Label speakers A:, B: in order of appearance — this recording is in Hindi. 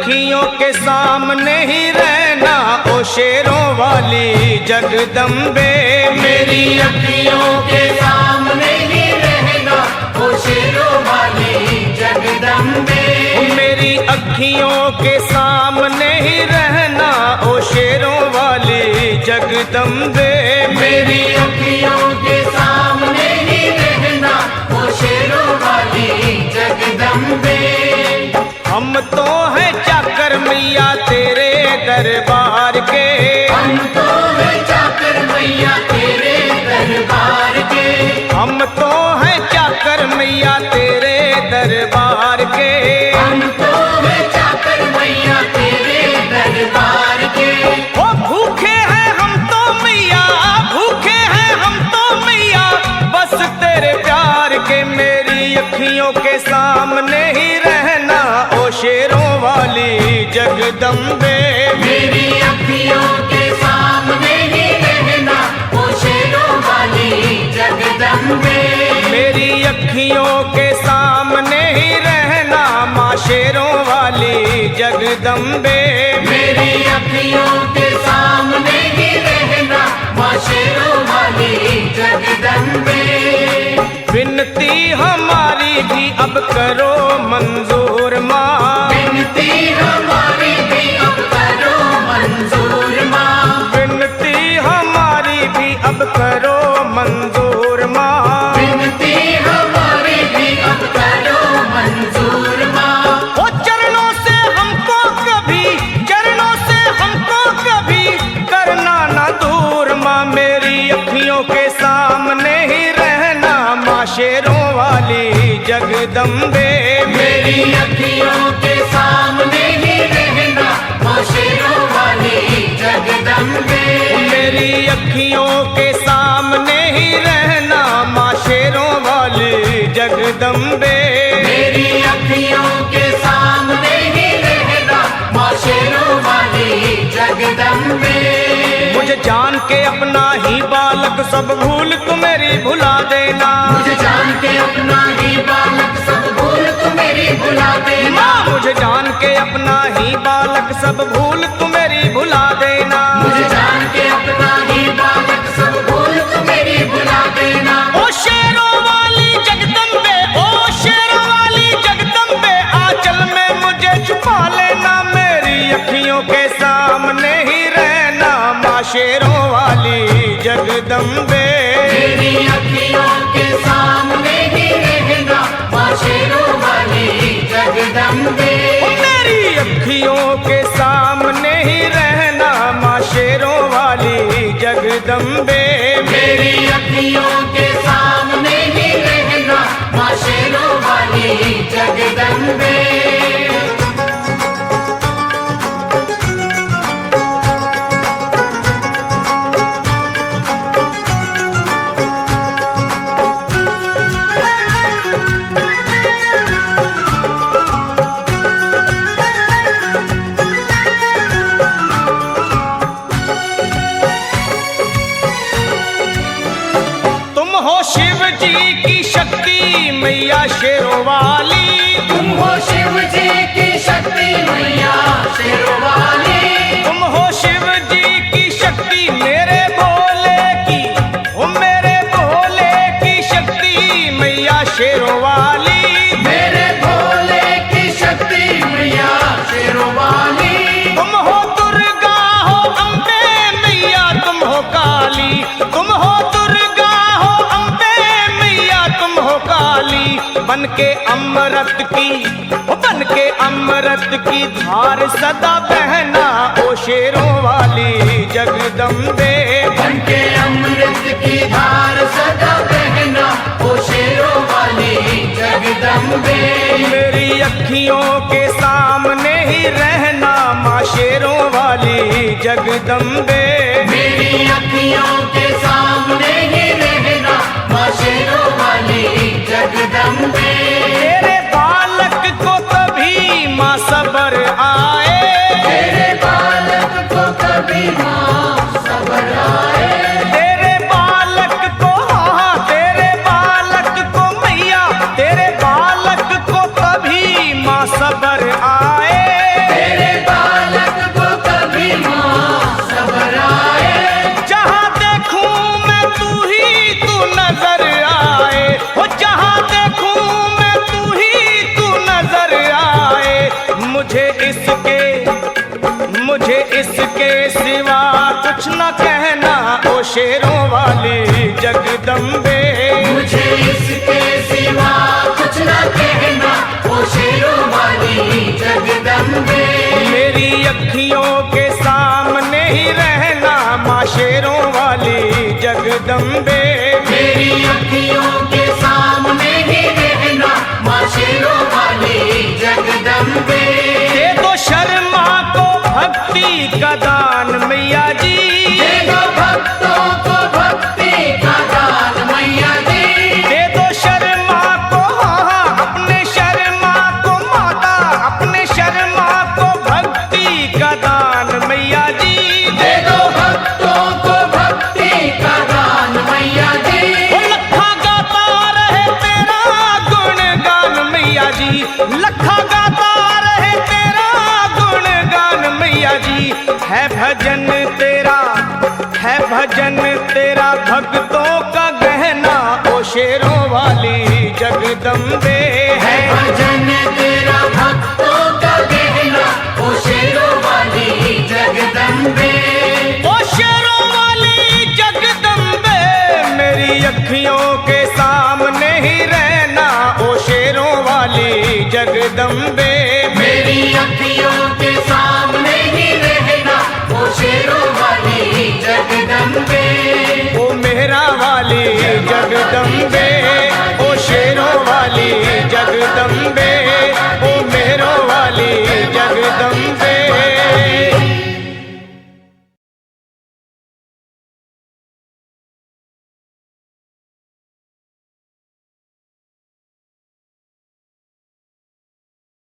A: अखियों के सामने ही रहना ओ शेरों वाली जगदम्बे।
B: मेरी अखियों के सामने ही रहना ओ शेरों वाली जगदम्बे।
A: मेरी अखियों के सामने ही रहना ओ शेरों वाली जगदम्बे।
B: मेरी अखियों के सामने ही रहना ओ शेरों वाली जगदम्बे।
A: हम तो हैं चाकर मैया तेरे दरबार के।
B: हम तो हैं चाकर मैया तेरे दरबार के।
A: हम तो हैं चाकर मैया तेरे दरबार के।
B: हम तो हैं चाकर मैया तेरे दरबार के।
A: ओ भूखे हैं हम तो मैया, भूखे हैं हम तो मैया बस तेरे प्यार के। मेरी अखियों के सामने ही रहना ओ शेरों वाली जगदम्बे।
B: मेरी अखियों के सामने ही रहना ओ शेरों वाली जगदम्बे।
A: मेरी अखियों के सामने ही रहना माँ शेरों वाली जगदम्बे।
B: मेरी अखियों के सामने ही रहना माँ शेरों वाली जगदम्बे।
A: विनती हमारी भी अब करो मंजूर माँ।
B: विनती हमारी भी अब करो मंजूर माँ।
A: विनती हमारी भी अब करो मंजूर माँ।
B: विनती हमारी भी अब करो मंजूर माँ।
A: ओ चरणों से हमको कभी, चरणों से हमको कभी करना ना दूर माँ। मेरी अखियों के सामने ही रहना माँ शेरों वाली जगदम्बे।
B: मेरी अखियों के सामने ही रहना माँ शेरों वाली जगदम्बे।
A: मेरी अखियों के सामने ही रहना माँ शेरों वाली जगदम्बे।
B: मेरी अखियों के सामने ही रहना माँ शेरों वाली जगदम्बे।
A: मुझे जान के अपना ही बालक सब भूल तू मेरी भुला देना।
B: मुझे जान के अपना ही बालक सब भूल तू मेरी भुला देना।
A: माँ मुझे जान के अपना ही बालक सब भूल तू मेरी भुला देना।
B: मुझे जान के अपना ही बालक सब भूल तू मेरी भुला देना।
A: ओ शेरों वाली जगदम्बे, ओ शेरों वाली जगदम्बे आंचल में मुझे छुपा लेना। मेरी अखियों के सामने ही रहना माँ शेरों वाली जगदम्बे।
B: मेरी अखियों के सामने ही रहना माँ शेरों वाली जगदम्बे।
A: मेरी अखियों के सामने ही रहना माँ शेरों वाली जगदम्बे।
B: मेरी अखियों के सामने ही रहना माँ शेरों वाली जगदम्बे।
A: शिव जी की शक्ति मैया शेरों वाली।
B: तुम हो शिव जी की शक्ति मैया शेरों वाली।
A: तुम हो शिव जी की शक्ति मेरे भोले की, ओ मेरे भोले की शक्ति मैया शेरों वाली।
B: मेरे भोले की शक्ति मैया शेरों वाली।
A: तुम हो दुर्गा हो अम्बे मैया तुम हो काली। तुम हो दुर्गा हो अम्बे मैया तुम हो काली। बन के अमृत की, बन के अमृत की धार सदा बहना ओ शेरों वाली जगदम्बे।
B: बन के अमृत की धार सदा बहना ओ शेरों वाली जगदम्बे।
A: मेरी अखियों के सामने ही रहना माँ शेरों वाली जगदम्बे।
B: मेरी अखियों के सामने ही रहना माँ शेरों वाली जगदम्बे।
A: तेरे बालक को कभी माँ सबर आए।
B: तेरे बालक को कभी माँ सबर आए।
A: तेरे बालक को, हाँ तेरे बालक को मैया, तेरे बालक को कभी माँ सबर आए।
B: तेरे
A: शेरों वाली जगदम्बे।
B: मुझे इसके सिवा कुछ न कहना, ओ शेरों वाली जगदम्बे।
A: मेरी अखियों के सामने ही रहना माँ शेरों वाली जगदम्बे।
B: मेरी अखियों के सामने ही रहना, माँ शेरों वाली जगदम्बे।
A: दे दो शर्मा को भक्ति का दान मैया जी,
B: दे दो भक्तों को भक्ति का दान मैया जी।
A: दे दो शर्मा को अपने शर्मा को माता, अपने शर्मा को भक्ति का दान मैया जी।
B: दे दो भक्तों को भक्ति का दान मैया जी।
A: वो लखा गाता रहे तेरा गुणगान मैया जी, लखा गाता रहे तेरा गुणगान मैया जी। है भजन तेरा, है भजन तेरा भक्तों का गहना ओ शेरों वाली जगदम्बे।
B: है भजन तेरा भक्तों का गहना, ओ शेरों वाली जगदम्बे।
A: ओ शेरों वाली जगदम्बे, मेरी अखियों के साथ